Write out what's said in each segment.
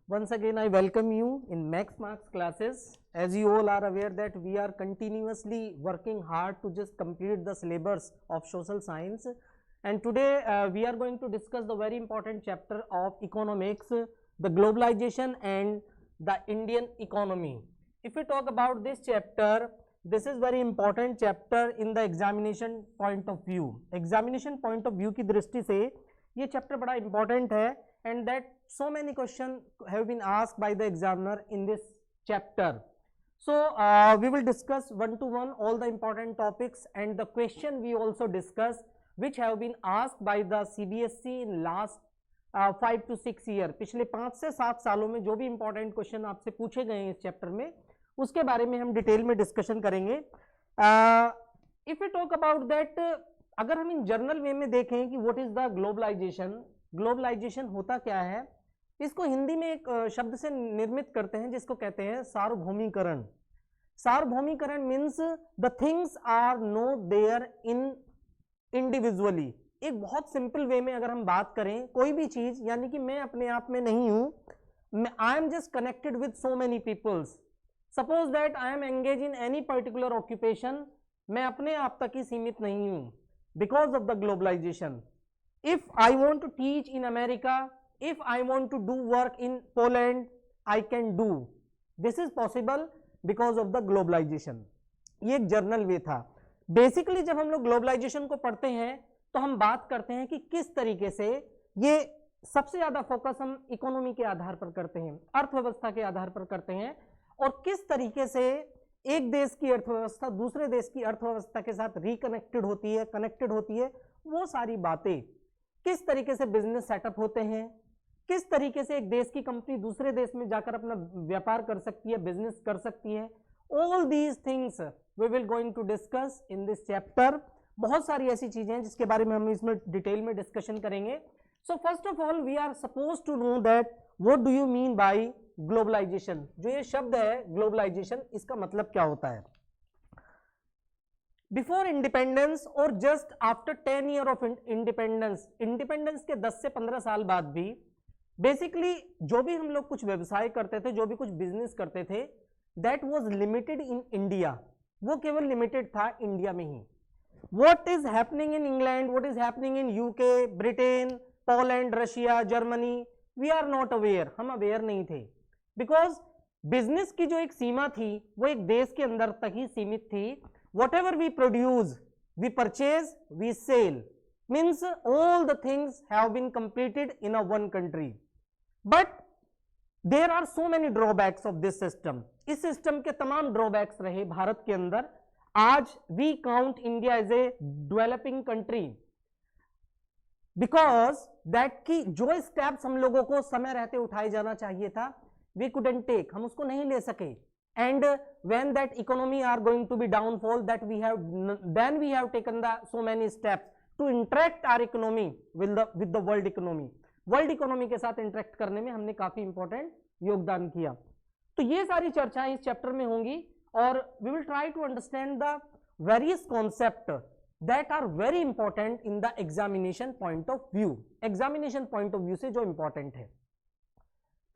Once again, I welcome you in Max Marks classes. As you all are aware that we are continuously working hard to just complete the syllabus of social science. And today we are going to discuss the very important chapter of economics, the globalization and the Indian economy. If we talk about this chapter, this is very important chapter in the examination point of view. Examination point of view की दृष्टि से ये chapter बड़ा important है and that so many questions have been asked by the examiner in this chapter. So we will discuss one to one all the important topics and the question we also discuss which have been asked by the CBSE in last 5 to 6 year. पिछले 5 से 7 सालों में जो भी important question आपसे पूछे गए हैं इस चैप्टर में उसके बारे में हम डिटेल में डिस्कशन करेंगे. If you talk about that, अगर हम इन जर्नल वे में देखें कि what is the globalization, globalization होता क्या है, इसको हिंदी में एक शब्द से निर्मित करते हैं जिसको कहते हैं सार्वभौमीकरण. सार्वभौमीकरण means the things are not there in individually. एक बहुत सिंपल वे में अगर हम बात करें, कोई भी चीज यानी कि मैं अपने आप में नहीं हूं, I am just connected with so many peoples. Suppose that I am engage in any particular occupation, मैं अपने आप तक ही सीमित नहीं हूं because of the globalization. If I want to teach in America, if I want to do work in Poland, I can do. This is possible because of the globalization. ये एक जर्नल वे था. बेसिकली जब हम लोग globalisation को पढ़ते हैं तो हम बात करते हैं कि किस तरीके से ये सबसे ज्यादा फोकस हम इकोनॉमी के आधार पर करते हैं, अर्थव्यवस्था के आधार पर करते हैं, और किस तरीके से एक देश की अर्थव्यवस्था दूसरे देश की अर्थव्यवस्था के साथ रिकनेक्टेड होती है, कनेक्टेड होती है, वो सारी बातें, किस तरीके से बिजनेस सेटअप होते हैं, किस तरीके से एक देश की कंपनी दूसरे देश में जाकर अपना व्यापार कर सकती है, बिजनेस कर सकती है. All these things we will going to discuss in this chapter. बहुत सारी ऐसी चीजें हैं जिसके बारे में हम इसमें डिटेल में डिस्कशन करेंगे. So first of all we are suppose to know that what do you mean by globalization. जो ये शब्द है ग्लोबलाइजेशन, इसका मतलब क्या होता है. बिफोर इंडिपेंडेंस और just after 10 year of independence, independence के 10 से 15 साल बाद भी बेसिकली जो भी हम लोग कुछ व्यवसाय करते थे, जो भी कुछ बिजनेस करते थे, that was limited in India. वो केवल लिमिटेड था इंडिया में ही. What is happening in England, what is happening in UK, Britain, Poland, Russia, Germany, we are not aware. हम अवेयर नहीं थे बिकॉज बिजनेस की जो एक सीमा थी वो एक देश के अंदर तक ही सीमित थी. Whatever we produce, we purchase, we sell, means all the things have been completed in a one country. But there are so many drawbacks of this system. इस सिस्टम के तमाम ड्रॉबैक्स रहे भारत के अंदर. आज we count India as a developing country because that की जो steps हम लोगों को समय रहते उठाए जाना चाहिए था, we couldn't take, हम उसको नहीं ले सके. and when that economy are going to be downfall, that we have then we have taken the so many steps to interact our economy with the world economy. World economy के साथ interact करने में हमने काफी important योगदान किया. तो ये सारी चर्चाएं इस चैप्टर में होंगी और we will try to understand the various concept that are very important in the examination point of view. Examination point of view से जो इंपॉर्टेंट है.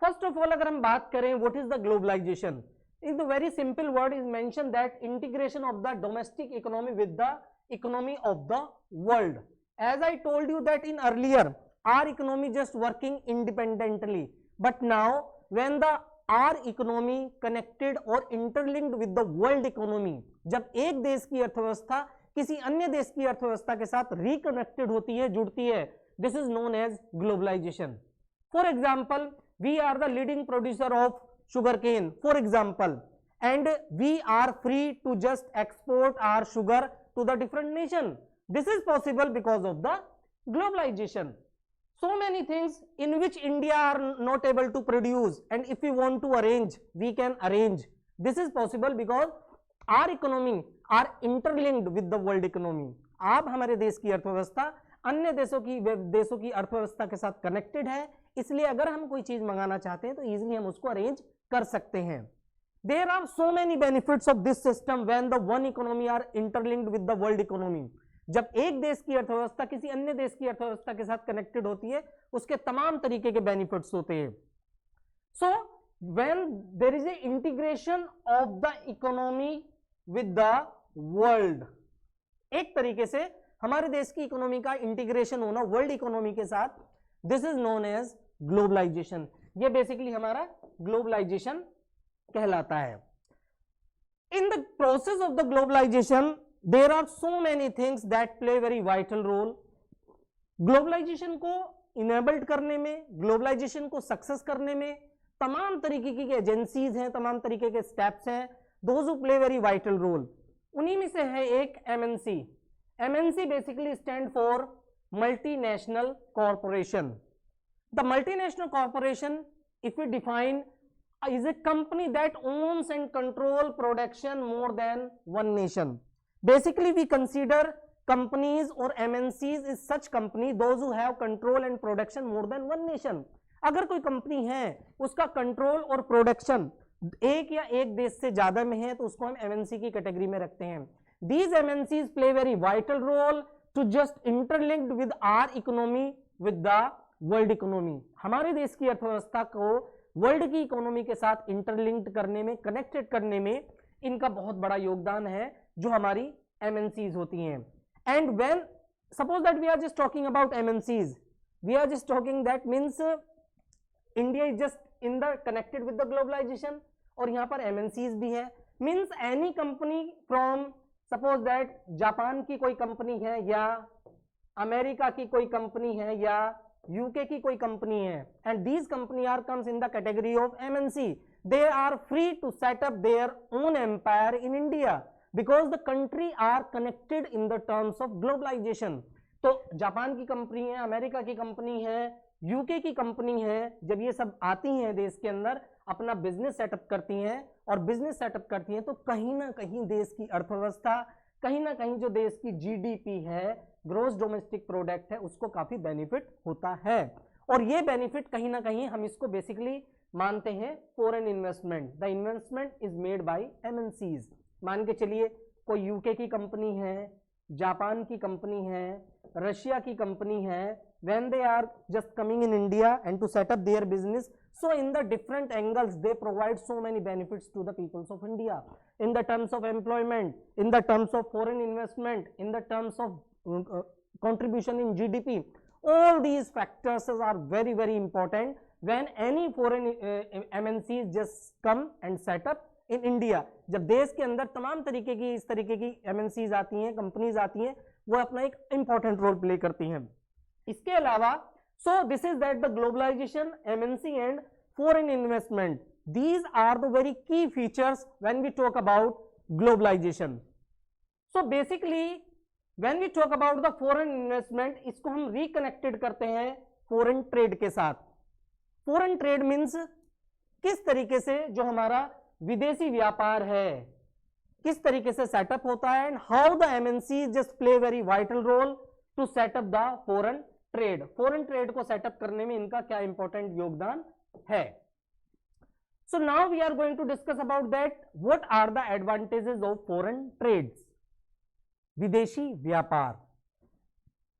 फर्स्ट ऑफ ऑल अगर हम बात करें what is the globalization, in the very simple word is mention that integration of the domestic economy with the economy of the world. As I told you that in earlier our economy just working independently, but now when the our economy connected or interlinked with the world economy, जब एक देश की अर्थव्यवस्था किसी अन्य देश की अर्थव्यवस्था के साथ रिकनेक्टेड होती है, जुड़ती है, this is known as globalization. For example, we are the leading producer of sugarcane, for example, and we are free to just export our sugar to the different nation. This is possible because of the globalization. So many things in which India are not able to produce, and if we want to arrange, we can arrange. This is possible because our economy are interlinked with the world economy. आप हमारे देश की अर्थव्यवस्था अन्य देशों की अर्थव्यवस्था के साथ कनेक्टेड है, इसलिए अगर हम कोई चीज मंगाना चाहते हैं तो इजीली हम उसको अरेंज कर सकते हैं. There are so many benefits of this system when the one economy are interlinked with the world economy. जब एक देश की अर्थव्यवस्था किसी अन्य देश की अर्थव्यवस्था के साथ कनेक्टेड होती है, उसके तमाम तरीके के बेनिफिट्स होते हैं. So when there is a integration of the economy with the world, एक तरीके से हमारे देश की इकोनॉमी का इंटीग्रेशन होना वर्ल्ड इकोनॉमी के साथ, this is known as globalization. ये बेसिकली हमारा ग्लोबलाइजेशन कहलाता है। In the process of the globalization there are so many things that play very vital role. Globalization को इनेबल्ड करने में, ग्लोबलाइजेशन को सक्सेस करने में तमाम तरीके की एजेंसीज हैं, तमाम तरीके के स्टेप्स हैं, those who play very vital role. उन्हीं में से है एक MNC. MNC basically stand for multinational corporation. The multinational corporation, if we define, is a company that owns and control production more than one nation. Basically we consider companies or MNCs is such company those who have control and production more than one nation. अगर कोई company है उसका control और production एक या एक देश से ज्यादा में है तो उसको हम एमएनसी की कैटेगरी में रखते हैं। These MNCs play very vital role to just interlinked with our economy with the world economy. हमारे देश की अर्थव्यवस्था को वर्ल्ड की इकोनॉमी के साथ इंटरलिंक्ड करने में, कनेक्टेड करने में इनका बहुत बड़ा योगदान है जो हमारी एमएनसीज होती हैं। And when suppose that we are just talking about MNCs, we are just talking that means India is just in the connected with the globalization, और यहाँ पर एमएनसीज भी है। Means any company from, suppose that Japan की कोई company है या America की कोई कंपनी है या यूके की कोई कंपनी है, and these company are comes in the category of MNC, they are free to set up their own empire in India because the country are connected in the terms of globalization. तो Japan की company है, America की company है, UK की company है, जब ये सब आती हैं देश के अंदर, अपना बिजनेस सेटअप करती हैं और बिजनेस सेटअप करती हैं तो कहीं ना कहीं देश की अर्थव्यवस्था, कहीं ना कहीं जो देश की जीडीपी है, ग्रोस डोमेस्टिक प्रोडक्ट है, उसको काफी बेनिफिट होता है। और ये बेनिफिट कहीं ना कहीं हम इसको बेसिकली मानते हैं foreign investment. The investment is made by MNCs. मान के चलिए कोई यूके की कंपनी है, जापान की कंपनी है, रशिया की कंपनी है, when they are just coming in India and to set up their business, so in the different angles they provide so many benefits to the peoples of India in the terms of employment, in the terms of foreign investment, in the terms of contribution in GDP. All these factors are very very important when any foreign MNCs just come and set up in India. जब देश के अंदर तमाम तरीके की इस तरीके की MNCs आती हैं, कंपनीज आती हैं, वो अपना एक इंपॉर्टेंट रोल प्ले करती हैं। इसके अलावा so this is that the globalization, MNC and foreign investment, these are the very key features when we talk about globalization. So basically when we talk about the foreign investment, इसको हम reconnected करते हैं foreign trade के साथ। foreign trade means किस तरीके से जो हमारा विदेशी व्यापार है किस तरीके से सेटअप होता है, and how the MNCs just play very vital role to set up the foreign trade. Foreign trade को सेटअप करने में इनका क्या इंपॉर्टेंट योगदान है। So now we are going to discuss about that what are the advantages of foreign trades, विदेशी व्यापार।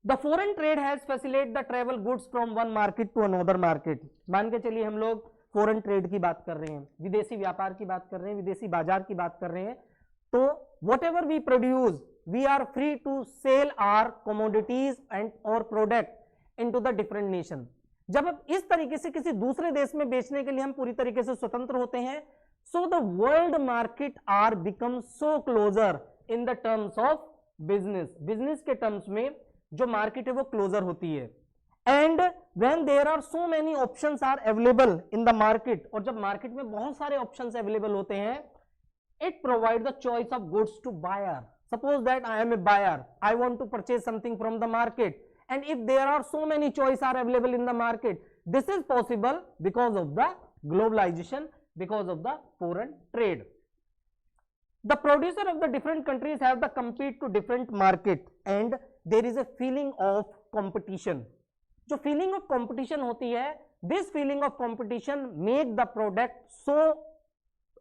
The foreign trade has facilitate the travel goods from one market to another market. मान के चलिए हम लोग foreign trade की बात कर रहे हैं, विदेशी व्यापार की बात कर रहे हैं, विदेशी बाजार की बात कर रहे हैं, तो whatever we produce we are free to sell our commodities and और product into the different nation। जब अब इस तरीके से किसी दूसरे देश में बेचने के लिए हम पूरी तरीके से स्वतंत्र होते हैं, so the world market are become so closer in the terms of business। Business के टर्म्स में जो मार्केट है वो क्लोजर होती है। And when there are so many options are available in the market, और जब मार्केट में बहुत सारे ऑप्शंस अवेलेबल होते हैं, it provide the choice of goods to buyer। Suppose that I am a buyer, I want to purchase something from the market, and if there are so many choice are available in the market, this is possible because of the globalization, because of the foreign trade। The producer of the different countries have to compete to different market and there is a feeling of competition। जो feeling of competition होती है, this feeling of competition make the product so,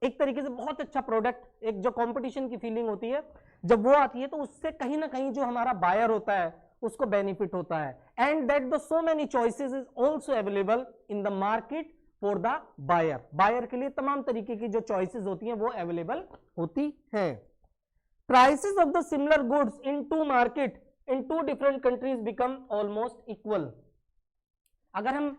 एक तरीके से बहुत अच्छा product, एक जो कंपटीशन की फीलिंग होती है जब वो आती है तो उससे कहीं ना कहीं जो हमारा बायर होता है उसको बेनिफिट होता है। And that the so many choices is also available in the market for the buyer, buyer के लिए तमाम तरीके की जो चॉइसेस होती हैं वो अवेलेबल होती हैं। Prices of the similar goods in two market in two different countries become almost equal. अगर हम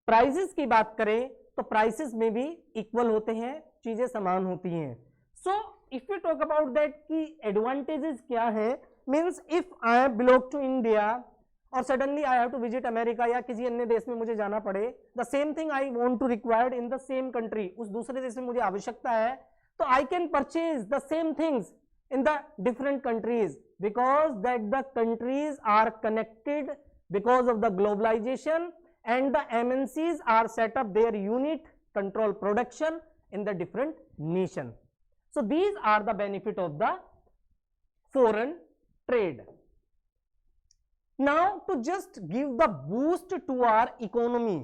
प्राइसेस की बात करें तो प्राइसेस में भी इक्वल होते हैं, चीजें समान होती हैं। So if you talk about that की एडवांटेजेस क्या है, means if I belong to India और suddenly I have to visit America या किसी अन्य देश में मुझे जाना पड़े, the same thing I want to required in the same country, उस दूसरे देश में मुझे आवश्यकता है, तो I can purchase the same things in the different countries because that the countries are connected because of the globalization and the MNCs are set up their unit control production in the different nation. So these are the benefit of the foreign trade. Now to just give the boost to our economy,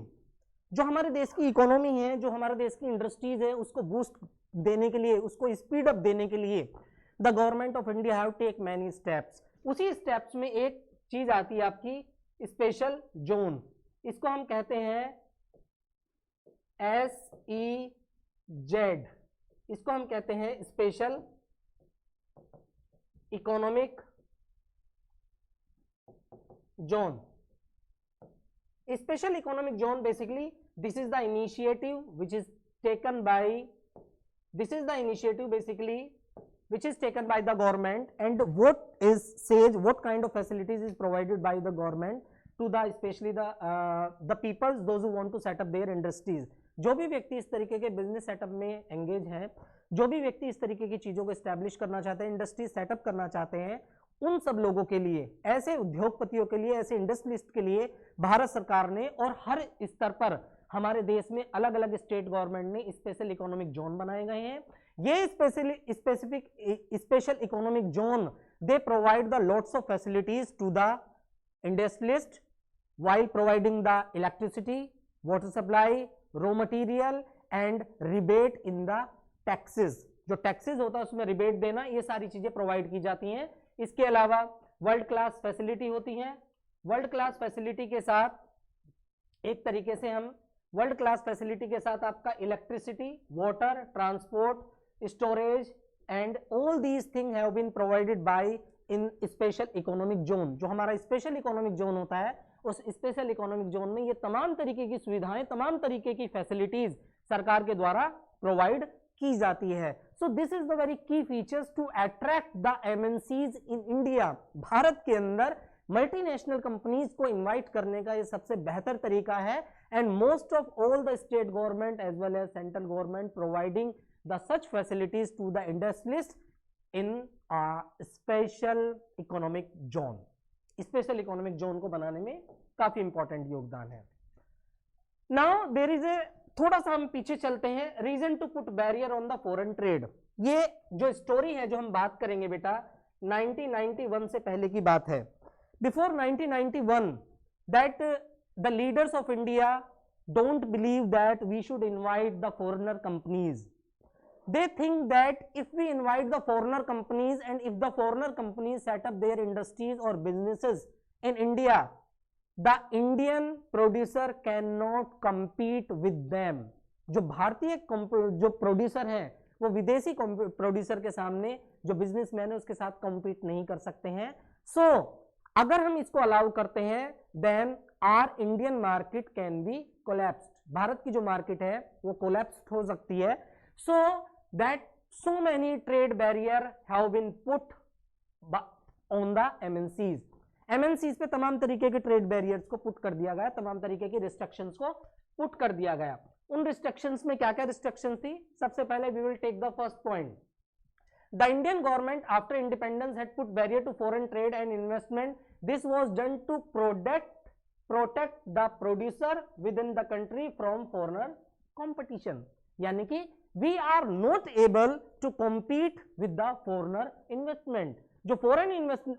जो हमारे देश की economy है, जो हमारे देश की industries है, उसको बूस्ट देने के लिए, उसको स्पीड अप देने के लिए the government of India have take many steps. उसी स्टेप्स में एक चीज आती है आपकी स्पेशल जोन, इसको हम कहते हैं SEZ, इसको हम कहते हैं special economic zone. Special economic zone basically this is the initiative which is taken bye, this is the initiative basically which is taken by the government, and what is says what kind of facilities is provided by the government to the especially the people those who want to set up their industries। जो भी व्यक्ति इस तरीके के business setup में engage हैं, जो भी व्यक्ति इस तरीके की चीजों को एस्टैब्लिश करना चाहते हैं, इंडस्ट्री सेटअप करना चाहते हैं, उन सब लोगों के लिए, ऐसे उद्योगपतियों के लिए, ऐसे इंडस्ट्रियलिस्ट के लिए भारत सरकार ने और हर स्तर पर हमारे देश में अलग अलग स्टेट गवर्नमेंट ने स्पेशल इकोनॉमिक जोन बनाए गए हैं। ये special economic zone they provide the lots of facilities to the industrialist while providing the electricity, water supply, raw material and rebate in the taxes। जो टैक्सेस होता है उसमें rebate देना, ये सारी चीजें प्रोवाइड की जाती हैं। इसके अलावा वर्ल्ड क्लास फैसिलिटी होती है। वर्ल्ड क्लास फैसिलिटी के साथ एक तरीके से हम वर्ल्ड क्लास फैसिलिटी के साथ आपका electricity, water, transport, storage and all these thing have been provided by in special economic zone. जो हमारा स्पेशल इकोनॉमिक जोन होता है, उस स्पेशल इकोनॉमिक जोन में ये तमाम तरीके की सुविधाएं, तमाम तरीके की फैसिलिटीज सरकार के द्वारा प्रोवाइड की जाती है। So this is the very key features to attract the MNCs in India. भारत के अंदर मल्टीनेशनल कंपनीज को इनवाइट करने का ये सबसे बेहतर तरीका है, and most of all the state government as well as central government providing the such facilities to the industrialist in special economic zone. Special economic zone को बनाने में काफी इंपॉर्टेंट योगदान है। नाउ देयर इज ए, थोड़ा सा हम पीछे चलते हैं, reason to put barrier on the foreign trade. ये जो स्टोरी है, जो हम बात करेंगे बेटा, 1991 से पहले की बात है। Before 1991 that the leaders of India don't believe that we should invite the foreigner companies. They think that if we invite the foreigner companies and if the foreigner companies set up their industries or businesses in India, the Indian producer cannot compete with them। जो भारतीय जो producer हैं वो विदेशी producer के सामने जो businessman है उसके साथ कम्पीट नहीं कर सकते हैं। सो अगर हम इसको अलाउ करते हैं then our Indian market can be collapsed. Bharat की जो मार्केट है वो कोलैप्स्ड हो सकती है। सो that so many trade barrier have been put on the MNCs। MNCs पे तमाम तरीके के ट्रेड बैरियर्स को पुट कर दिया गया, तमाम तरीके की रिस्ट्रिक्शंस को पुट कर दिया गया। उन रिस्ट्रिक्शंस में क्या क्या रिस्ट्रिक्शंस थी? सबसे पहले we will take the first point. The Indian government after independence had put barrier to foreign trade and investment. This was done to protect the producer within the country from foreigner competition. यानी कि we are not able to compete with the foreigner investment। जो foreign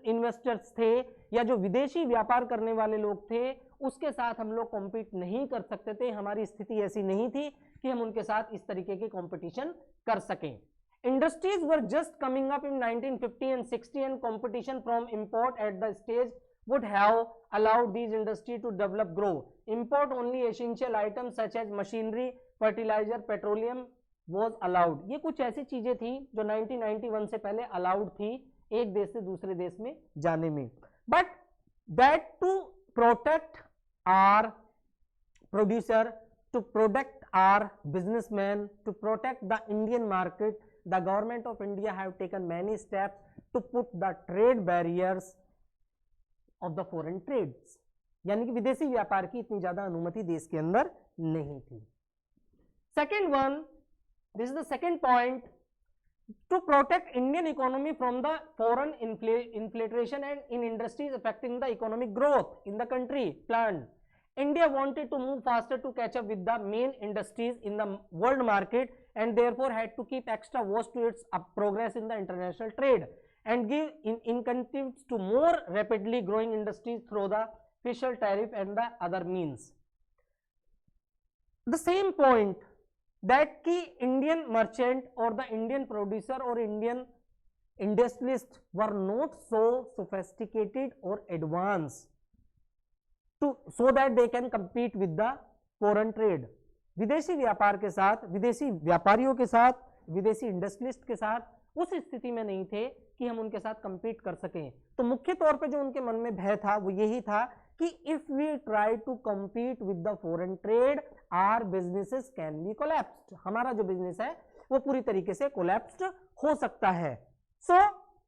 investors थे या जो विदेशी व्यापार करने वाले लोग थे, उसके साथ हम लोग कॉम्पीट नहीं कर सकते थे। हमारी स्थिति ऐसी नहीं थी कि हम उनके साथ इस तरीके की कंपटीशन कर सकें। Industries were just coming up in 1950 and 60 and competition from import at the stage would have allowed these industry to develop, grow, import only essential items such as machinery, fertilizer, petroleum was allowed. ये कुछ ऐसी चीजें थी जो 1991 से पहले allowed थी एक देश से दूसरे देश में जाने में, but that to protect our producer, to protect our businessman, to protect the Indian market, the government of India have taken many steps to put the trade barriers of the foreign trades, यानी कि विदेशी व्यापार की इतनी ज्यादा अनुमति देश के अंदर नहीं थी। Second one, this is the second point, to protect Indian economy from the foreign inflation and in industries affecting the economic growth in the country planned. India wanted to move faster to catch up with the main industries in the world market and therefore had to keep extra watch to its progress in the international trade and give incentives to more rapidly growing industries through the special tariff and the other means. The same point that की Indian merchant or the Indian producer or Indian industrialist were not so sophisticated or advanced to so that they can compete with the foreign trade. विदेशी व्यापार के साथ, विदेशी व्यापारियों के साथ, विदेशी इंडस्ट्रियलिस्ट के साथ उस स्थिति में नहीं थे कि हम उनके साथ compete कर सकें। तो मुख्य तौर पे जो उनके मन में भय था वो यही था कि if we try to compete with the foreign trade, our businesses can be collapsed. हमारा जो बिजनेस है वो पूरी तरीके से collapsed हो सकता है। So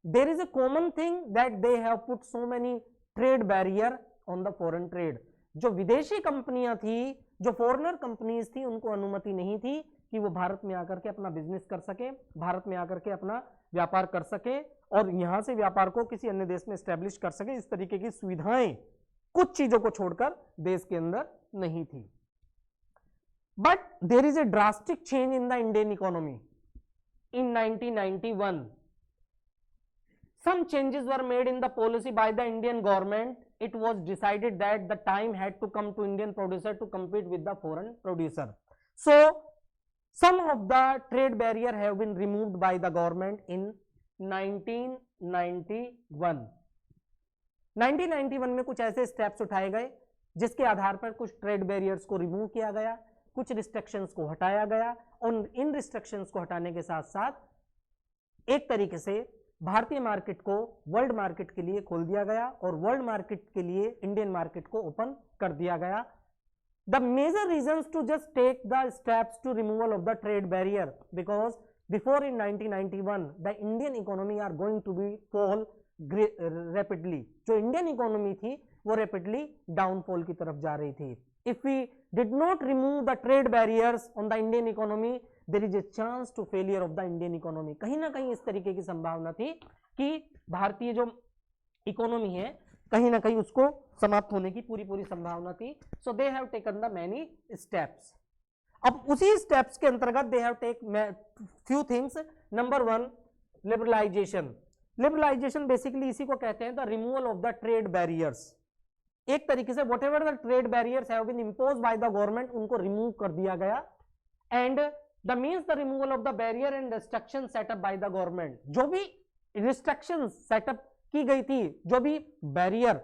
there is a common thing that they have put so many trade barrier on the foreign trade. जो विदेशी कंपनियां थी, जो फॉरेनर कंपनीज थी, उनको अनुमति नहीं थी कि वो भारत में आकर के अपना बिजनेस कर सके, भारत में आकर के अपना व्यापार कर सके और यहां से व्यापार को किसी अन्य देश में एस्टेब्लिश कर सके। इस तरीके की सुविधाएं कुछ चीजों को छोड़कर देश के अंदर नहीं थी। But there is a drastic change in the Indian economy in 1991. Some changes were made in the policy by the Indian government. It was decided that the time had to come to Indian producer to compete with the foreign producer. So some of the trade barrier have been removed by the government in 1991. 1991 में कुछ ऐसे steps उठाए गए जिसके आधार पर कुछ trade barriers को remove किया गया, कुछ रिस्ट्रिक्शंस को हटाया गया और इन रिस्ट्रिक्शंस को हटाने के साथ साथ एक तरीके से भारतीय मार्केट को वर्ल्ड मार्केट के लिए खोल दिया गया और वर्ल्ड मार्केट के लिए इंडियन मार्केट को ओपन कर दिया गया. The major reasons to just take the steps to removal of the trade barrier, because before in 1991 the Indian economy are going to be fall rapidly. जो Indian economy थी वो rapidly downfall की तरफ जा रही थी. If we did not remove the trade barriers on the Indian economy, there is a chance to failure of the Indian economy. कहीं ना कहीं इस तरीके की संभावना थी कि भारतीय जो इकोनॉमी है कहीं ना कहीं उसको समाप्त होने की पूरी संभावना थी. So they have taken the many steps. अब उसी स्टेप्स के अंतर्गत they have take few things. Number 1, liberalisation. Liberalisation basically इसी को कहते हैं the removal of the trade barriers. एक तरीके से whatever the trade barriers have been imposed by the government उनको रिमूव कर दिया गया. And the means the removal of the barrier and restriction set up by the government. जो भी restriction setup की गई थी, जो भी बैरियर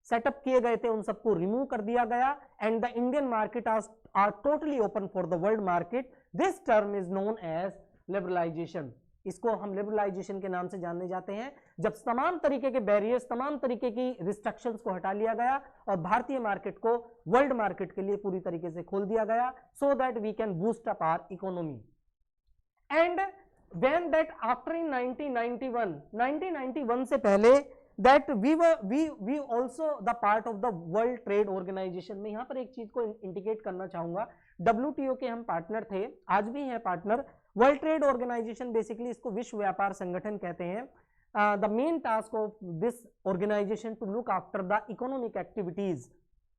सेटअप किए गए थे, उन सबको रिमूव कर दिया गया. And the Indian market are totally open for the world market. This term is known as liberalization. इसको हम लिबरलाइजेशन के नाम से जानने जाते हैं जब तमाम तरीके के बैरियर्स, तमाम तरीके की रिस्ट्रिक्शंस को हटा लिया गया और भारतीय मार्केट को वर्ल्ड मार्केट के लिए पूरी तरीके से खोल दिया गया, so that we can boost up our economy. And when that after in 1991 से पहले that we also the part of the World Trade Organization. मैं यहाँ पर एक चीज को इंडिकेट करना चाहूंगा. WTO के हम पार्टनर थे, आज भी हैं partner. World trade organization basically इसको विश्व व्यापार संगठन कहते हैं. The main task of this organization to look after the economic activities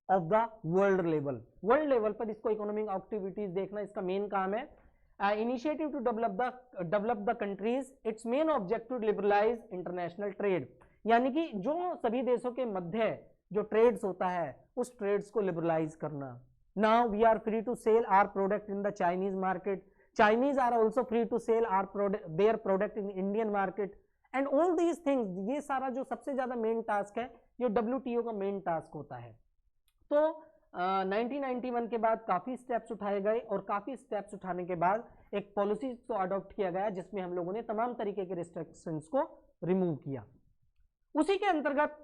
of the world level. World level पर इसको इकोनॉमिक एक्टिविटीज देखना इसका मेन काम है. Initiative to develop the countries. Its main objective to liberalize international trade. यानी कि जो सभी देशों के मध्य जो ट्रेड्स होता है उस ट्रेड्स को लिबरलाइज करना. Now we are free to sell our product in the Chinese market. Chinese are also free to sell their product in Indian market. And all these things, ये सारा जो सबसे ज्यादा मेन टास्क है, जो WTO का main task होता है. तो 1991 के बाद काफी स्टेप्स उठाए गए और काफी स्टेप्स उठाने के बाद एक पॉलिसी को अडॉप्ट किया गया जिसमें हम लोगों ने तमाम तरीके के रिस्ट्रिक्शंस को रिमूव किया। उसी के अंतर्गत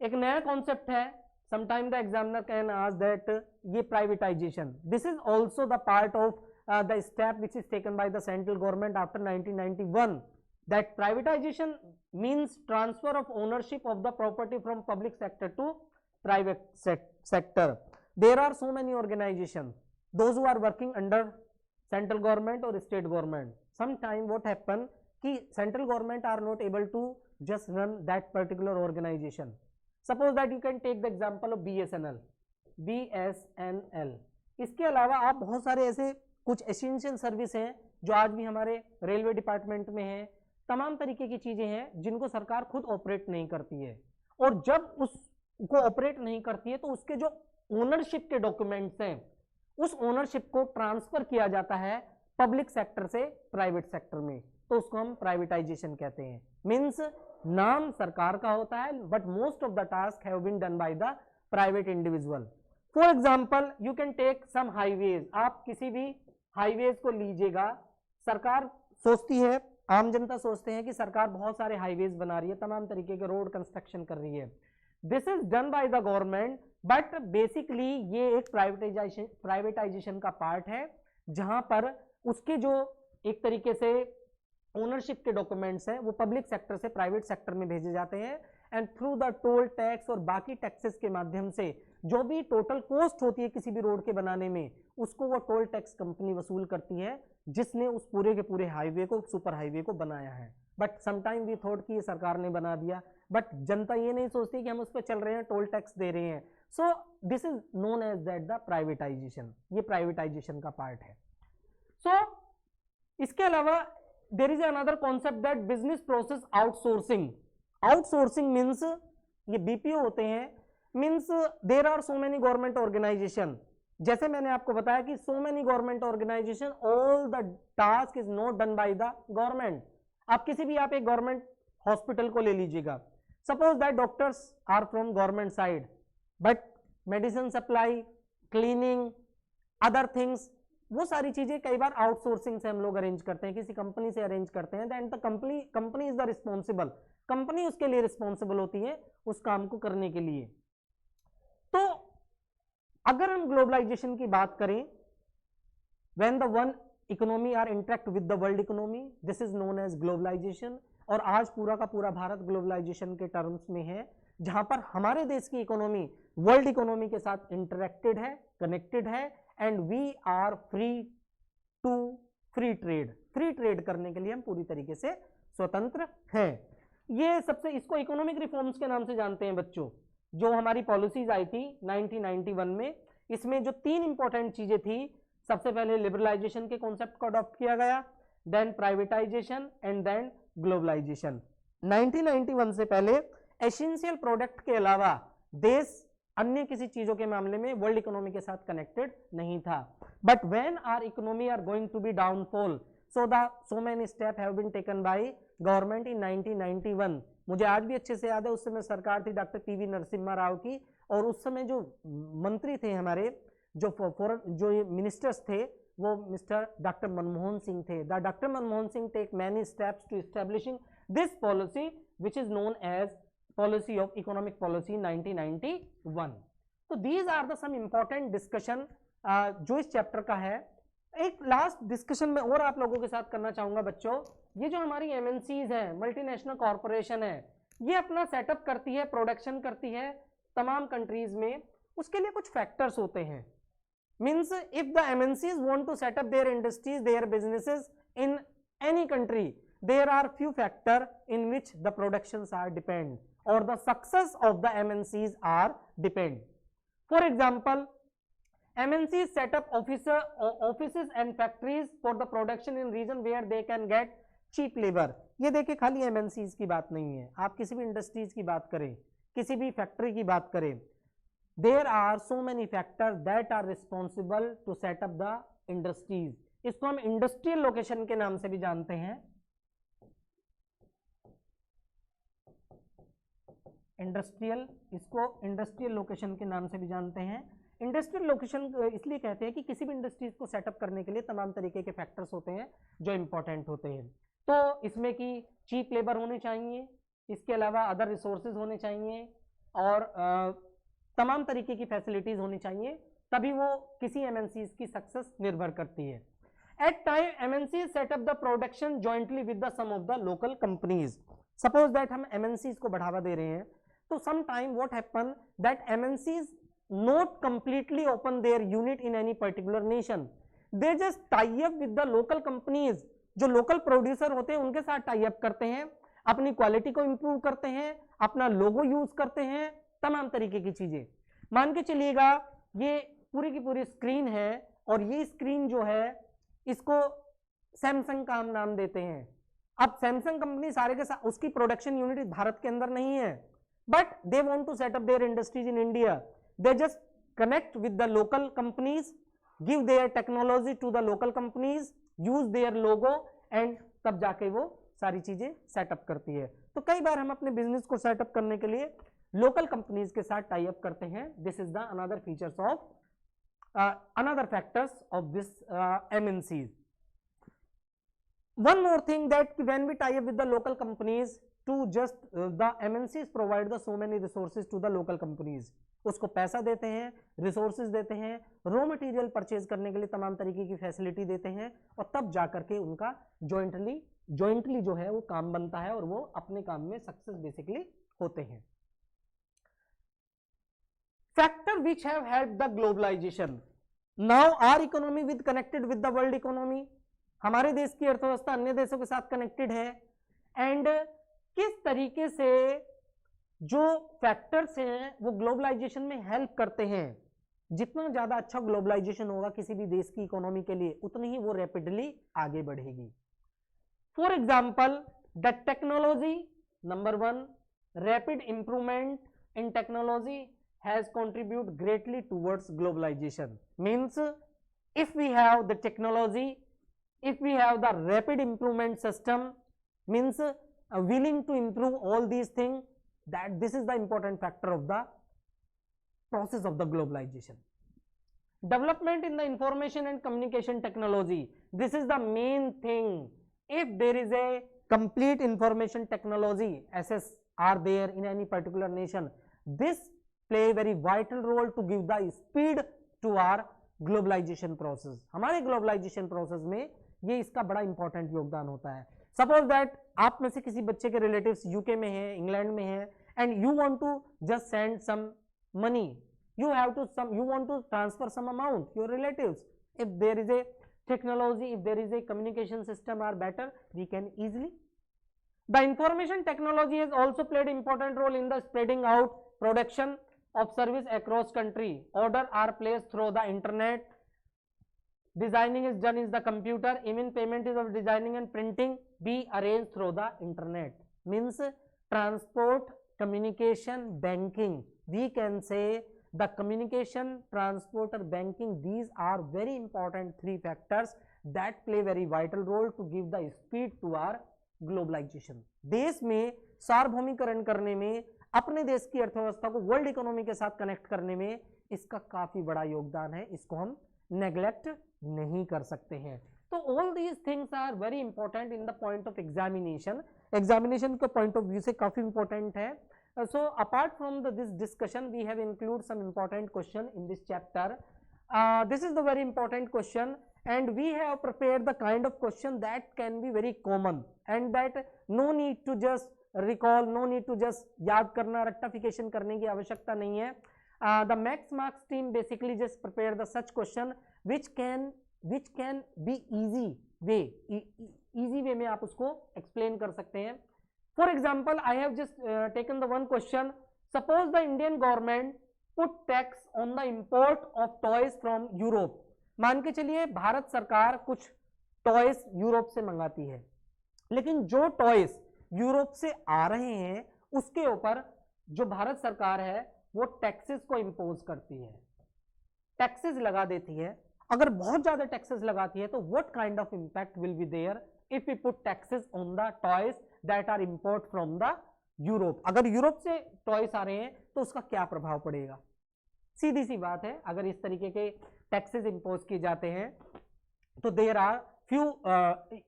एक नया कॉन्सेप्ट है, sometime the examiner can ask that ये privatisation, this is also the part of the step which is taken by the central government after 1991, that privatisation means transfer of ownership of the property from public sector to private sector. There are so many organizations, those who are working under central government or state government. Sometime what happen कि central government are not able to just run that particular organization. Suppose that you can take the example of BSNL. इसके अलावा आप बहुत सारे ऐसे कुछ essential service हैं जो आज भी हमारे रेलवे डिपार्टमेंट में है, तमाम तरीके की चीजें हैं जिनको सरकार खुद ऑपरेट नहीं करती है, और जब उसको ऑपरेट नहीं करती है तो उसके जो ओनरशिप के डॉक्यूमेंट्स हैं उस ओनरशिप को ट्रांसफर किया जाता है पब्लिक सेक्टर से प्राइवेट सेक्टर में, तो उसको हम प्राइवेटाइजेशन कहते हैं। मींस नाम सरकार का होता है but most of the task have been done by the private individual. For example you can take some highways, आप किसी भी हाईवेज को लीजिएगा, सरकार सोचती है, आम जनता सोचते हैं कि सरकार बहुत सारे हाईवेज बना रही है, तमाम तरीके के रोड कंस्ट्रक्शन कर रही है, this is done by the government, but basically ये एक प्राइवेटाइजेशन का पार्ट है जहां पर उसके जो एक तरीके से ओनरशिप के डॉक्यूमेंट्स हैं वो पब्लिक सेक्टर से प्राइवेट सेक्टर में भेजे जाते हैं, and through the toll tax और बाकी टैक्सेस के माध्यम से जो भी टोटल कॉस्ट होती है किसी भी रोड के बनाने में उसको वो टोल टैक्स कंपनी वसूल करती है जिसने उस पूरे के पूरे हाईवे को, सुपर हाईवे को बनाया है। बट समटाइम वी थॉट कि ये सरकार ने बना दिया, बट जनता ये नहीं सोचती कि हम उस पर चल रहे हैं, टोल टैक्स दे रहे हैं। So this is known as that the privatization, ये प्राइवेटाइजेशन का पार्ट है। सो इसके अलावा there is another concept that business process outsourcing. Outsourcing means ये बीपीओ होते हैं, means there are so many government organization, जैसे मैंने आपको बताया कि so many government organization, all the task is not done by the government. आप किसी भी आप एक गवर्नमेंट हॉस्पिटल को ले लीजिएगा, suppose that doctors are from government side but medicine supply, cleaning, other things, वो सारी चीजें कई बार आउटसोर्सिंग से हम लोग अरेंज करते हैं, किसी कंपनी से अरेंज करते हैं, then the company is the responsible, company उसके लिए रिस्पॉन्सिबल होती है उस काम को करने के लिए। तो अगर हम ग्लोबलाइजेशन की बात करें, when the one economy are interact with the world economy, this is known as globalization. और आज पूरा का पूरा भारत ग्लोबलाइजेशन के टर्म्स में है, जहां पर हमारे देश की इकोनॉमी वर्ल्ड इकोनॉमी के साथ इंटरेक्टेड है, कनेक्टेड है, and we are free to free trade करने के लिए हम पूरी तरीके से स्वतंत्र हैं। ये सबसे, इसको इकोनॉमिक रिफॉर्म्स के नाम से जानते हैं बच्चों, जो हमारी पॉलिसीज आई थी 1991 में। इसमें जो तीन इंपॉर्टेंट चीजें थी, सबसे पहले लिबरलाइजेशन के कॉन्सेप्ट को अडॉप्ट किया गया, then privatization and then globalization. 1991 से पहले एसेंशियल प्रोडक्ट के अलावा देश अन्य किसी चीजों के मामले में वर्ल्ड इकोनॉमी के साथ कनेक्टेड नहीं था, but when our economy are going to be downfall, so many steps have been taken by government in 1991। मुझे आज भी अच्छे से याद है, उस समय सरकार थी डॉक्टर पीवी नरसिम्हा राव की, और उस समय जो मंत्री थे हमारे, जो मिनिस्टर्स थे, वो मिस्टर डॉक्टर मनमोहन सिंह थे। The doctor Manmohan Singh take many steps to establishing this policy which is known as policy of economic policy 1991। तो these are the some important discussion जो इस चैप्टर का है। एक लास्ट डिस्कशन में और आप लोगों के साथ करना चाहूंगा बच्चों, ये जो हमारी एमएनसीज हैं, मल्टीनेशनल कॉर्पोरेशन है, ये अपना सेटअप करती है, प्रोडक्शन करती है तमाम कंट्रीज में, उसके लिए कुछ फैक्टर्स होते हैं। Means if the MNCs want to set up their industries, their businesses in any country, there are few factor in which the productions are depend और the success of the MNCs are depend. For example, MNCs set up offices and factories for the production in region where they can get cheap labor। ये देखिए खाली MNCs की बात नहीं है, आप किसी भी इंडस्ट्रीज की बात करें, किसी भी फैक्ट्री की बात करें, there are so many factors that are responsible to set up the industries। इसको हम इंडस्ट्रियल लोकेशन के नाम से भी जानते हैं, इंडस्ट्रियल, इसको इंडस्ट्रियल लोकेशन के नाम से भी जानते हैं। इंडस्ट्रियल लोकेशन इसलिए कहते हैं कि किसी भी इंडस्ट्रीज को सेटअप करने के लिए तमाम तरीके के फैक्टर्स होते हैं जो इंपॉर्टेंट होते हैं। तो इसमें कि चीप लेबर होनी चाहिए, इसके अलावा अदर रिसोर्सेज होने चाहिए और तमाम तरीके की फैसिलिटीज होनी चाहिए, तभी वो किसी एमएनसीज की सक्सेस निर्भर करती है। At time MNCs set up the production jointly with the some of the local companies. Suppose that हम एमएनसीज को बढ़ावा दे रहे हैं, तो some time what happen that MNCs not completely open their unit in any particular nation, they just tie up with the local companies, जो local producer होते हैं उनके साथ टाई अप करते हैं, अपनी क्वालिटी को इंप्रूव करते हैं, अपना लोगो यूज करते हैं, तमाम तरीके की चीजें। मान के चलिएगा ये पूरी की पूरी स्क्रीन है और ये स्क्रीन जो है इसको सैमसंग का हम नाम देते हैं। अब सैमसंग कंपनी सारे के साथ उसकी प्रोडक्शन यूनिट भारत के अंदर नहीं है, but they want to set up their industries in India. They just connect with the local companies, give their technology to the local companies, use their logo and तब जाके वो सारी चीजें सेटअप करती है। तो कई बार हम अपने बिजनेस को सेटअप करने के लिए लोकल कंपनीज के साथ टाई अप करते हैं। This is the another features of another factors of this MNCs. One more thing that when we tie up with the local companies to just the MNCs provide the so many resources to the local companies, उसको पैसा देते हैं, resources देते हैं, raw material purchase करने के लिए तमाम तरीके की फैसिलिटी देते हैं और तब जाकर के उनका जॉइंटली जो है वो काम बनता है और वो अपने काम में सक्सेस बेसिकली होते हैं। Factor which have helped the globalization. Now our economy with connected with the world economy, हमारे देश की अर्थव्यवस्था अन्य देशों के साथ कनेक्टेड है। एंड किस तरीके से जो फैक्टर्स हैं वो ग्लोबलाइजेशन में हेल्प करते हैं। जितना ज्यादा अच्छा ग्लोबलाइजेशन होगा किसी भी देश की इकोनॉमी के लिए, उतनी ही वो रैपिडली आगे बढ़ेगी। For example the technology, number 1, rapid improvement in technology has contribute greatly towards globalization. Means if we have the technology, if we have the rapid improvement system, means willing to improve all these things, that this is the important factor of the process of the globalization. Development in the information and communication technology, this is the main thing. If there is a complete information technology assets are there in any particular nation, this play a very vital role to give the speed to our globalization process. हमारे globalization process में ये इसका बड़ा important योगदान होता है। Suppose that आप में से किसी बच्चे के रिलेटिव्स यूके में हैं, इंग्लैंड में हैं, and you want to just send some money, you want to transfer some amount your relatives. If there is a technology, if there is a communication system are better, we can easily. The information technology has also played important role in the spreading out production of service across country. Order are placed through the internet, designing is done in the computer, even payment is of designing and printing be arranged through the internet. Means transport, communication, banking, we can say the communication, transport or banking, these are very important three factors that play very vital role to give the speed to our globalization. देश में सार्वभौमिकरण करने में, अपने देश की अर्थव्यवस्था को world economy के साथ कनेक्ट करने में इसका काफी बड़ा योगदान है, इसको हम नेग्लेक्ट नहीं कर सकते हैं। तो all these things are very important in the point of examination. Examination के पॉइंट ऑफ व्यू से काफी इंपॉर्टेंट है। So apart from this discussion, we have included some important question in this chapter. This is the very important question, and we have prepared the kind of question that can be very common, and that no need to just recall, no need to just याद करना, rectification करने की आवश्यकता नहीं है। The Max Marks team basically just prepare the such question which can be easy way में आप उसको explain कर सकते हैं। For example, I have just taken the one question. Suppose the Indian government put tax on the import of toys from Europe. मान के चलिए भारत सरकार कुछ टॉयज यूरोप से मंगाती है, लेकिन जो टॉयज यूरोप से आ रहे हैं उसके ऊपर जो भारत सरकार है वो टैक्सेस को इम्पोज करती है, टैक्सेस लगा देती है। अगर बहुत ज्यादा टैक्सेस लगाती है तो what kind of impact will be there if we put taxes on the toys that are import from the Europe. अगर यूरोप से टॉयज आ रहे हैं तो उसका क्या प्रभाव पड़ेगा। सीधी सी बात है, अगर इस तरीके के टैक्सेस इंपोज किए जाते हैं तो there are few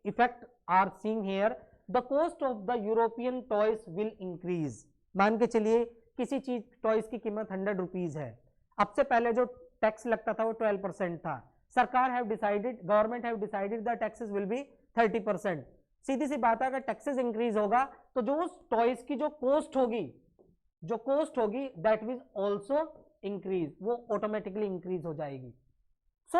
effect are seeing here. The cost of the European toys will increase. मान के चलिए किसी चीज टॉयज की कीमत 100 रुपीज है, अब से पहले जो टैक्स लगता था वो 12% था। सरकार have decided, government have decided the taxes will be 30%। सीधी सी बात है, अगर टैक्सेस इंक्रीज होगा तो जो उस टॉयज की जो कॉस्ट होगी दैट विल ऑल्सो इंक्रीज, वो ऑटोमेटिकली इंक्रीज हो जाएगी। So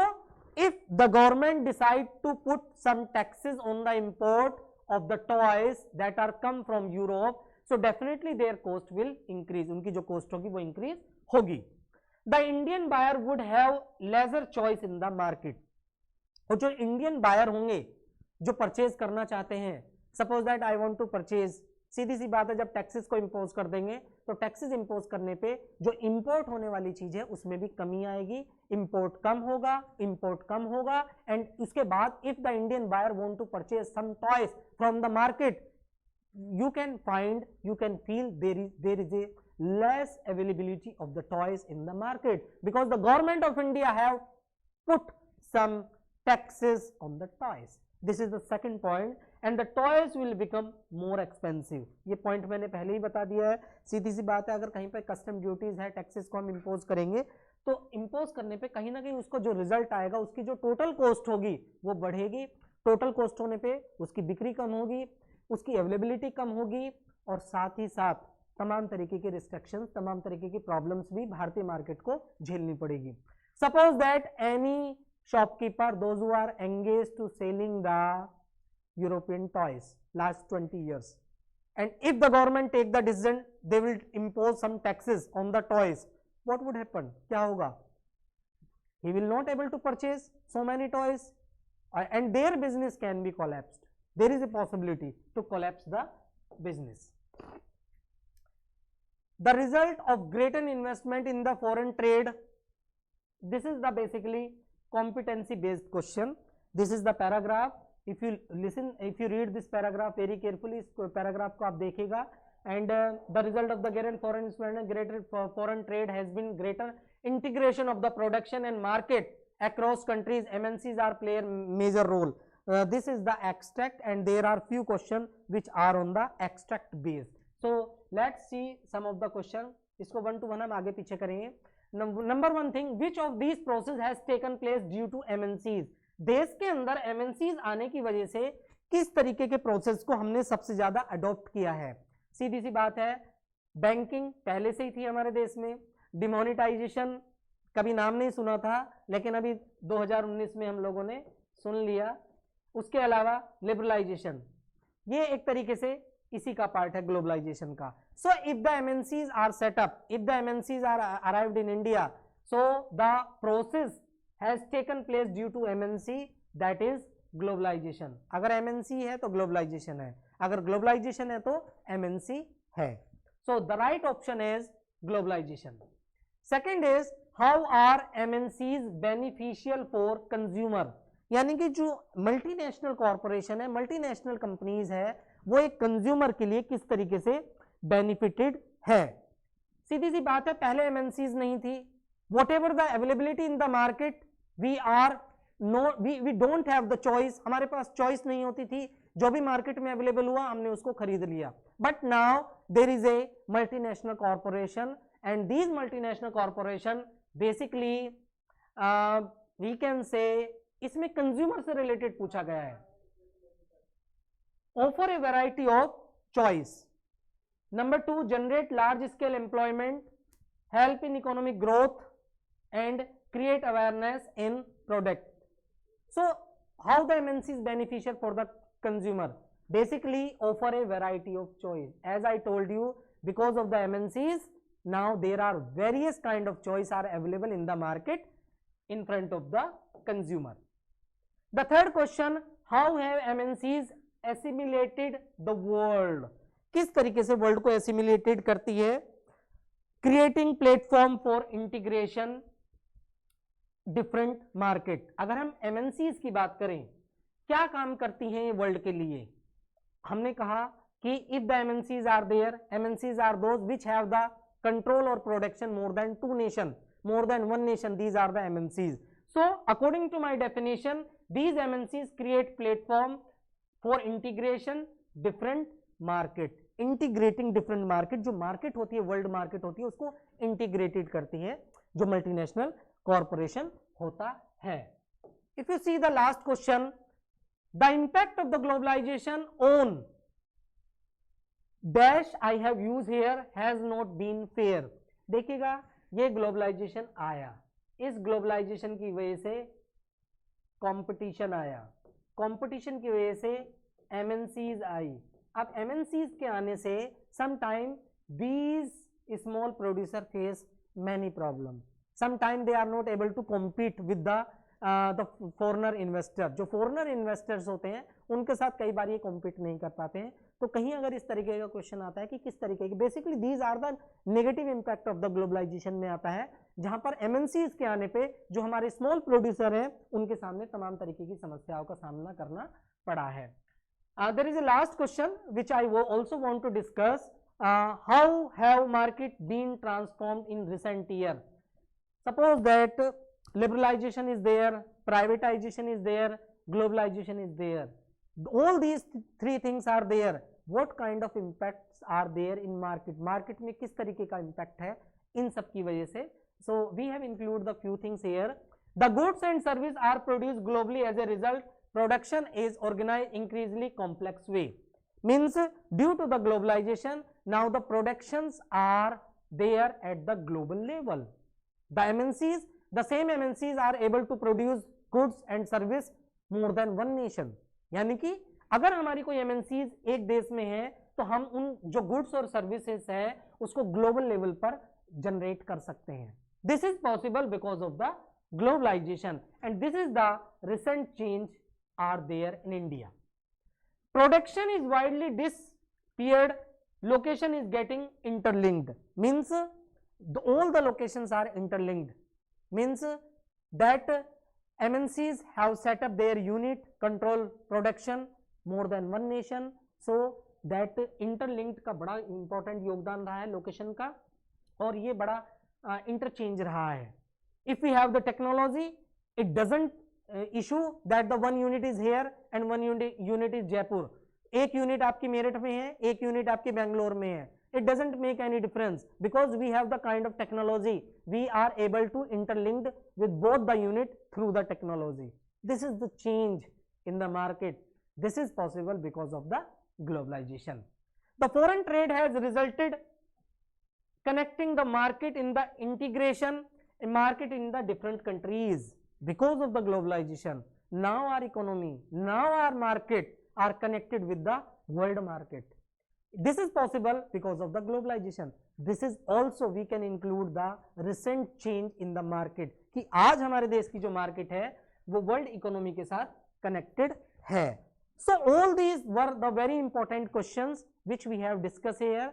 if the government decide to put some taxes on the import of the toys that are come from Europe, so definitely their cost will increase, उनकी जो cost होगी वो increase होगी। The Indian buyer would have lesser choice in the market, और जो Indian buyer होंगे जो purchase करना चाहते हैं, suppose that I want to purchase, सीधी सी बात है जब टैक्सेस को इंपोज कर देंगे तो टैक्सेस इंपोज करने पे जो इंपोर्ट होने वाली चीज है उसमें भी कमी आएगी, इंपोर्ट कम होगा एंड उसके बाद if the Indian buyer want to purchase some toys from the market, you can feel there is a less availability of the toys in the market because the government of India have put some taxes on the toys. This is the second point, and the toys will become more expensive. ये point मैंने पहले ही बता दिया है, सीधी सी बात है, अगर कहीं पे कस्टम ड्यूटीज है, टैक्सेस को हम इम्पोज करेंगे तो इम्पोज करने पे कहीं ना कहीं उसको जो रिजल्ट आएगा, उसकी जो टोटल कॉस्ट होगी वो बढ़ेगी। टोटल कॉस्ट होने पे उसकी बिक्री कम होगी, उसकी अवेलेबिलिटी कम होगी, और साथ ही साथ तमाम तरीके की रिस्ट्रिक्शंस, तमाम तरीके की प्रॉब्लम्स भी भारतीय मार्केट को झेलनी पड़ेगी। Suppose that any shopkeeper, those who are engaged to selling the European toys last 20 years, and if the government take the decision they will impose some taxes on the toys, what would happen? क्या होगा? He will not able to purchase so many toys, and their business can be collapsed. There is a possibility to collapse the business. The result of greater investment in the foreign trade, this is the basically competency based question. This is the paragraph. If you listen, if you read this paragraph very carefully, इस paragraph को आप देखिएगा, and the result of the greater foreign trade has been greater integration of the production and market across countries. MNCs are play a major role. This is the extract, and there are few questions which are on the extract base. So let's see some of the question. इसको 1 to 1 हम आगे पीछे करेंगे। Number one thing, which of these process has taken place due to MNCs. देश के अंदर MNCs आने की वजह से किस तरीके के प्रोसेस को हमने सबसे ज्यादा अडॉप्ट किया है? सीधी सी बात है, बैंकिंग पहले से ही थी हमारे देश में, डिमोनेटाइजेशन कभी नाम नहीं सुना था लेकिन अभी 2019 में हम लोगों ने सुन लिया, उसके अलावा लिबरलाइजेशन, ये एक तरीके से इसी का पार्ट है ग्लोबलाइजेशन का। So if the MNCs are set up, if the MNCs are arrived in India, so the process has taken place due to MNC, that is globalization. अगर एमएनसी है तो ग्लोबलाइजेशन है, अगर ग्लोबलाइजेशन है तो MNC है। So the right option is globalization. Second is how are MNCs beneficial for consumer, यानी कि जो मल्टीनेशनल कॉर्पोरेशन है, मल्टीनेशनल कंपनीज है, वो एक कंज्यूमर के लिए किस तरीके से बेनिफिटेड है। सीधी सी बात है, पहले एमएनसीज नहीं थी, whatever the availability in the market, we don't have the choice, हमारे पास चॉइस नहीं होती थी, जो भी मार्केट में अवेलेबल हुआ हमने उसको खरीद लिया। But now there is a multinational corporation, and these multinational corporation basically we can say, इसमें कंज्यूमर से रिलेटेड पूछा गया है। Offer a variety of choice. Number 2, generate large scale employment, help in economic growth, and create awareness in product. So how the MNC is beneficial for the consumer? Basically offer a variety of choice. As I told you, because of the MNCs, now there are various kind of choice are available in the market in front of the consumer. The third question, how have MNCs assimilated the world, किस तरीके से world को assimilated करती है? Creating platform for integration different market. अगर हम MNCs की बात करें, क्या काम करती हैं ये वर्ल्ड के लिए? हमने कहा कि if the MNCs are there, MNCs are those which have the control और production more than 2 nation, more than one nation, these are the MNCs. So according to my definition, these MNCs create platform for integration different market, integrating different market. जो market होती है, world market होती है, उसको integrated करती है जो multinational corporation होता है. If you see the last question, the impact of the globalization on dash I have used here has not been fair. देखिएगा ये ग्लोबलाइजेशन आया, इस ग्लोबलाइजेशन की वजह से कंपटीशन आया, कंपटीशन की वजह से एमएनसीज आई. अब एमएनसीज के आने से sometime these small producer face many problem. Sometime they are not able to compete with the foreigner investor. जो फॉरेनर इन्वेस्टर्स होते हैं उनके साथ कई बार ये कॉम्पीट नहीं कर पाते हैं. तो कहीं अगर इस तरीके का क्वेश्चन आता है कि किस तरीके की, basically these are the negative impact of the globalization में आता है, जहां पर एमएनसीज के आने पे जो हमारे स्मॉल प्रोड्यूसर हैं उनके सामने तमाम तरीके की समस्याओं का सामना करना पड़ा है. There is a last question which I also want to discuss. How have market been transformed in recent year? Suppose that liberalization is there, privatization is there, globalization is there. All these three things are there. What kind of impacts are there in market? Market में किस तरीके का impact है इन सब की वजह से? So we have included the few things here. The goods and services are produced globally. As a result, production is organized increasingly complex way. Means due to the globalization, now the productions are there at the global level. The MNCs, the same MNCs are able to produce goods and service more than one nation. यानी कि अगर हमारी कोई MNCs एक देश में है तो हम उन जो गुड्स और सर्विसेज है उसको ग्लोबल लेवल पर जनरेट कर सकते हैं. This is possible because of the globalisation and this is the recent change are there in India. Production is widely dispersed, location is getting interlinked. Means all the locations are interlinked. Means that MNCs have set up their unit control production more than one nation. So that interlinked का बड़ा important योगदान रहा है location का और ये बड़ा interchange रहा है. If we have the technology, it doesn't issue that the one unit is here and one unit is Jaipur. एक यूनिट आपकी मेरठ में है, एक यूनिट आपकी बेंगलोर में है. It doesn't make any difference because we have the kind of technology. We are able to interlink with both the unit through the technology. This is the change in the market. This is possible because of the globalization. The foreign trade has resulted connecting the market in the integration market in the different countries because of the globalization. Now our economy, now our market are connected with the world market. This is possible because of the globalization. This is also we can include the recent change in the market कि आज हमारे देश की जो market है वो world economy के साथ कनेक्टेड है. So all these were the very important questions which we have discussed here.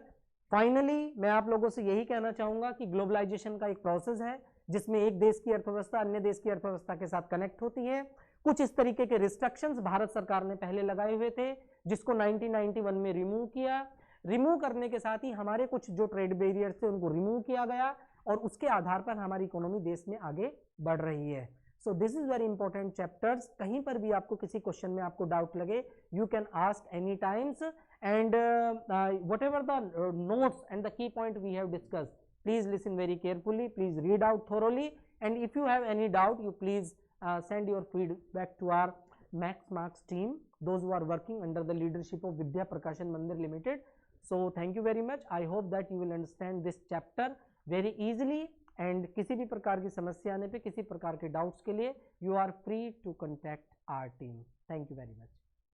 Finally मैं आप लोगों से यही कहना चाहूँगा कि ग्लोबलाइजेशन का एक प्रोसेस है जिसमें एक देश की अर्थव्यवस्था अन्य देश की अर्थव्यवस्था के साथ कनेक्ट होती है. कुछ इस तरीके के रिस्ट्रिक्शंस भारत सरकार ने पहले लगाए हुए थे जिसको 1991 में रिमूव किया. रिमूव करने के साथ ही हमारे कुछ जो ट्रेड बैरियर्स थे उनको रिमूव किया गया और उसके आधार पर हमारी इकोनॉमी देश में आगे बढ़ रही है. So this is very important chapters. कहीं पर भी आपको किसी क्वेश्चन में आपको डाउट लगे you can ask any times and whatever the notes and the key point we have discussed, please listen very carefully, please read out thoroughly, and if you have any doubt you please send your feedback to our Max Marks team, those who are working under the leadership of Vidya Prakashan Mandir Limited. So thank you very much. I hope that you will understand this chapter very easily, and किसी भी प्रकार की समस्या आने पे किसी प्रकार के डाउट्स के लिए you are free to contact our team. Thank you very much.